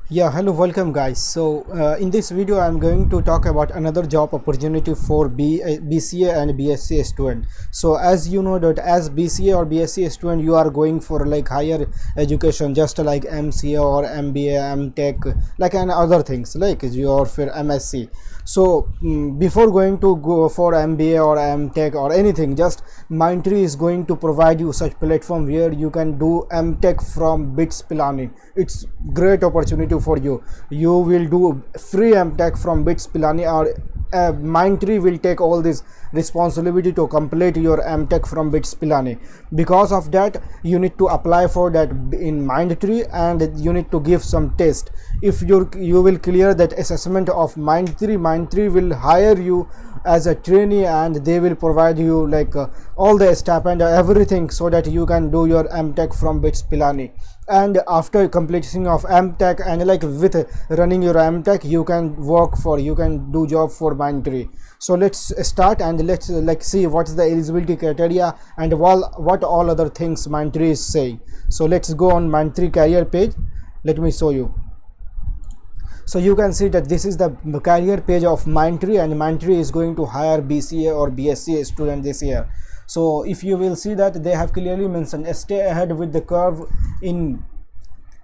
Yeah, hello, welcome guys. So in this video I'm going to talk about another job opportunity for BCA and BSc student. So as you know that as BCA or BSc student you are going for like higher education, just like MCA or MBA, MTech, like and other things like your for MSc. So before going to go for MBA or MTech or anything, just Mindtree is going to provide you such platform where you can do MTech from BITS Pilani. It's great opportunity for you. You will do free MTech from BITS Pilani, or Mindtree will take all this responsibility to complete your MTech from BITS Pilani. Because of that, you need to apply for that in Mindtree, and you need to give some test. If you will clear that assessment of Mindtree will hire you as a trainee, and they will provide you like all the stipend everything, so that you can do your MTech from BITS Pilani. And after completion of MTech and like with running your MTech, you can do job for Mindtree. So let's start and let's like see what's the eligibility criteria and what all other things Mindtree is saying. So let's go on Mindtree career page. Let me show you. So you can see that this is the career page of Mindtree, and Mindtree is going to hire BCA or BSc student this year. So if you will see that they have clearly mentioned stay ahead with the curve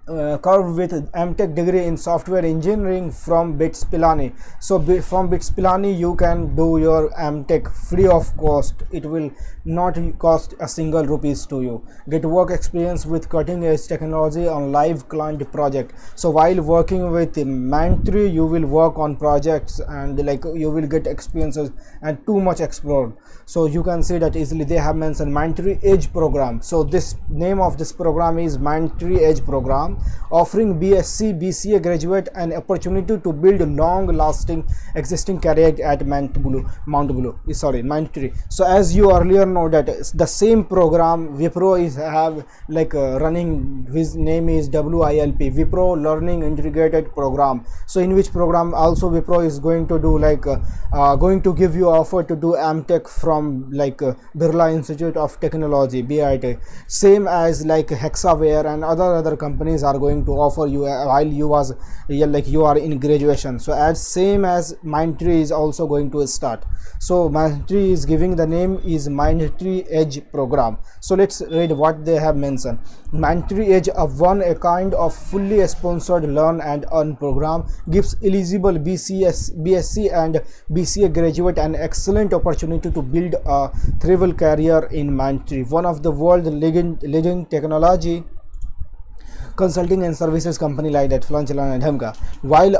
with MTech degree in software engineering from BITS Pilani. So from BITS Pilani you can do your MTech free of cost. It will not cost a single rupees to you. Get work experience with cutting edge technology on live client project. So while working with Mindtree, you will work on projects and like you will get experiences and too much explored. So you can see that easily they have mentioned Mindtree Edge program. So this name of this program is Mindtree Edge program, offering BSc BCA graduate an opportunity to build long lasting existing career at Mindtree. So as you earlier know that the same program Wipro is have like running, his name is WILP, Wipro Learning Integrated Program. So in which program also Wipro is going to do like going to give you offer to do MTech from like Birla Institute of Technology, BIT, same as like Hexaware and other companies are going to offer you while you are in graduation. So as same as Mindtree is also going to start. So Mindtree is giving the name is Mindtree Edge program. So let's read what they have mentioned. Mindtree Edge, a kind of fully sponsored learn and earn program, gives eligible BSc and BCA graduate an excellent opportunity to build a thriving career in Mindtree, one of the world's leading technology consulting and services company like that, Flanchalan and Hemka, while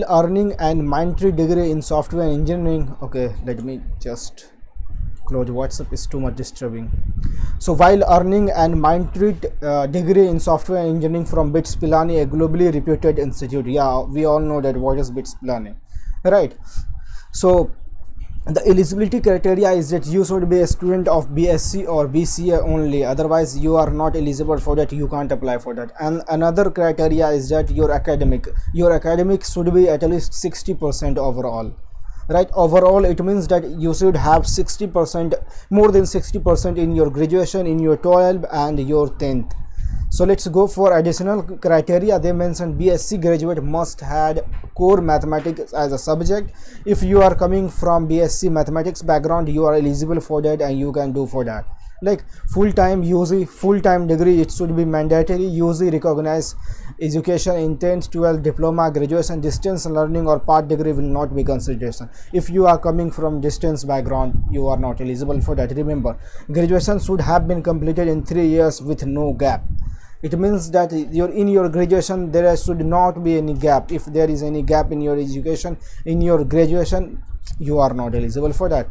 earning an Mindtree degree in software engineering. Okay, let me just close WhatsApp, is too much disturbing. So while earning an Mindtree degree in software engineering from BITS Pilani, a globally reputed institute. Yeah, we all know that what is BITS Pilani, right? So the eligibility criteria is that you should be a student of BSc or BCA only, otherwise you are not eligible for that, you can't apply for that. And another criteria is that your academic should be at least 60% overall, right? Overall it means that you should have 60%, more than 60% in your graduation, in your 12 and your 10th. So let's go for additional criteria. They mentioned BSc graduate must had core mathematics as a subject. If you are coming from BSc mathematics background, you are eligible for that and you can do for that. Like full-time degree, it should be mandatory. UG recognized education in 10th 12th diploma, graduation, distance learning or part degree will not be consideration. If you are coming from distance background, you are not eligible for that. Remember, graduation should have been completed in 3 years with no gap. It means that in your graduation there should not be any gap. If there is any gap in your education, in your graduation, you are not eligible for that.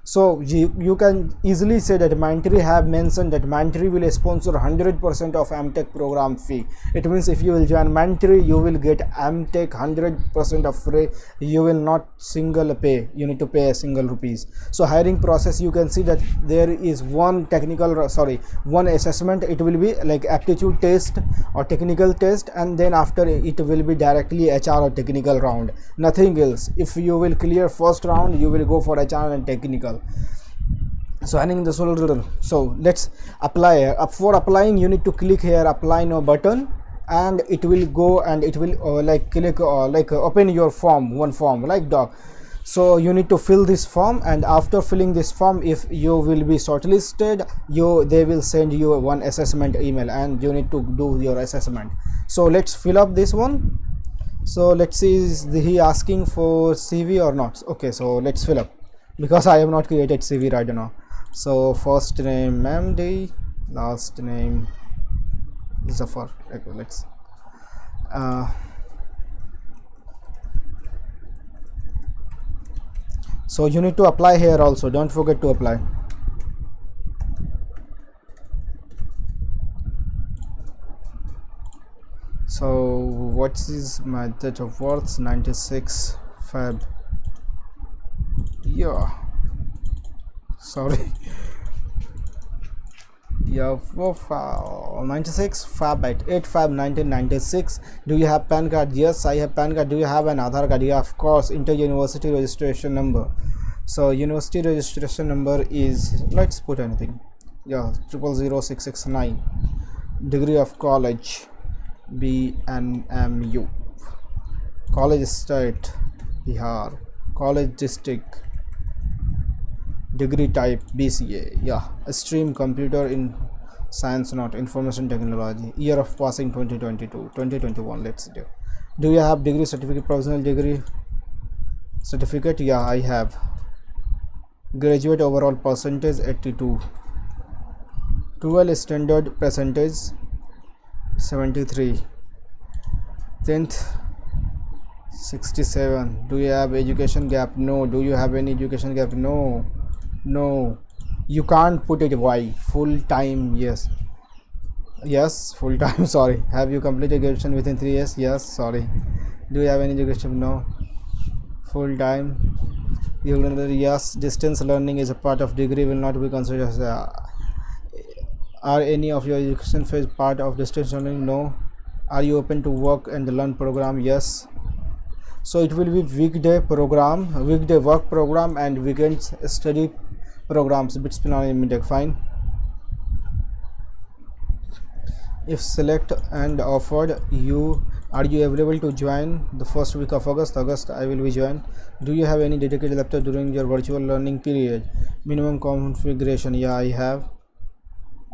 So you can easily say that Mindtree have mentioned that Mindtree will sponsor 100% of MTech program fee. It means if you will join Mindtree, you will get MTech 100% of free. You will not single pay. You need to pay a single rupees. So hiring process, you can see that there is one assessment. It will be like aptitude test or technical test, and then after it will be directly HR or technical round. Nothing else. If you will clear first round, you will go for HR and technical. So handing the solo. So let's apply. For applying, you need to click here apply now button, and it will go and it will like click open your form, one form like doc. So you need to fill this form, and after filling this form, if you will be shortlisted, they will send you one assessment email and you need to do your assessment. So let's fill up this one. So let's see, is he asking for CV or not? Okay, so let's fill up, because I have not created CV right now. So first name MD, last name Zafar. Okay, let's so you need to apply here also, don't forget to apply. So what is my date of birth? 96 Feb. Yeah, sorry. Yeah, 96 Feb at 8 Feb 1996. Do you have PAN card? Yes, I have PAN card. Do you have an Aadhaar card? Yeah, of course. Inter university registration number. So university registration number is, let's put anything, yeah, 000669. Degree of college BNMU. College state Bihar. College district. Degree type BCA. Yeah, stream computer in science, not information technology. Year of passing 2022 2021. Let's do. Do you have degree certificate, provisional degree certificate? Yeah, I have. Graduate overall percentage 82. 12 standard percentage 73. 10th 67. Do you have education gap? No. Do you have any education gap? No. No, you can't put it. Why? Full time? Yes. Yes, full time. Sorry. Have you completed graduation within 3 years? Yes. Sorry. Do you have any education? No. Full time. Yes. Distance learning is a part of degree, will not be considered as are any of your education phase part of distance learning? No. Are you open to work and learn program? Yes. So it will be weekday program, weekday work program, and weekend study programs. BITS Pilani Limited. Fine. If select and offered, are you available to join the first week of August? I will be joined. Do you have any dedicated laptop during your virtual learning period? Minimum configuration? Yeah, I have.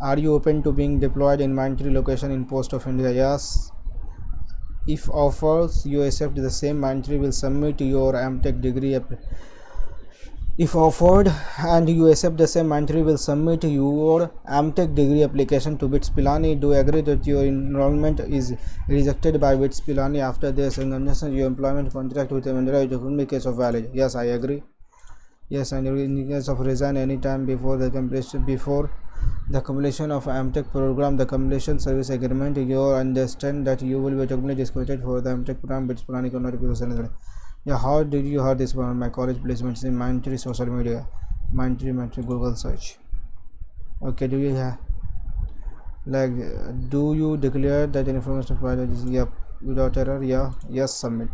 Are you open to being deployed in mandatory location in Post of India? Yes. If offers, you accept the same mandatory will submit your MTech degree. If offered and you accept the same mandatory will submit your MTech degree application to BITS Pilani. Do you agree that your enrollment is rejected by BITS Pilani after this condition your employment contract with a vendor in case of valid? Yes, I agree. Yes, and in case of resign any time before the completion of MTech program, the completion service agreement, you understand that you will be automatically disqualified for the MTech program. BITS Pilani cannot be presented. Yeah, how did you hear this one? My college placements in Mindtree social media, Mindtree Google search. Okay, do you have do you declare that information provided is yep without error? Yeah, yes, submit.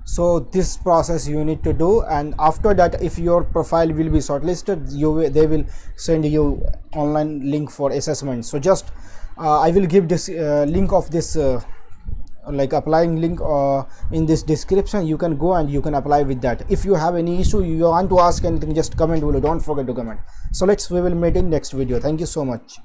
So this process you need to do, and after that, if your profile will be shortlisted, they will send you online link for assessment. So just I will give this link of this like applying link in this description. You can go and you can apply with that. If you have any issue, you want to ask anything, just comment below. Don't forget to comment. So we will meet in next video. Thank you so much.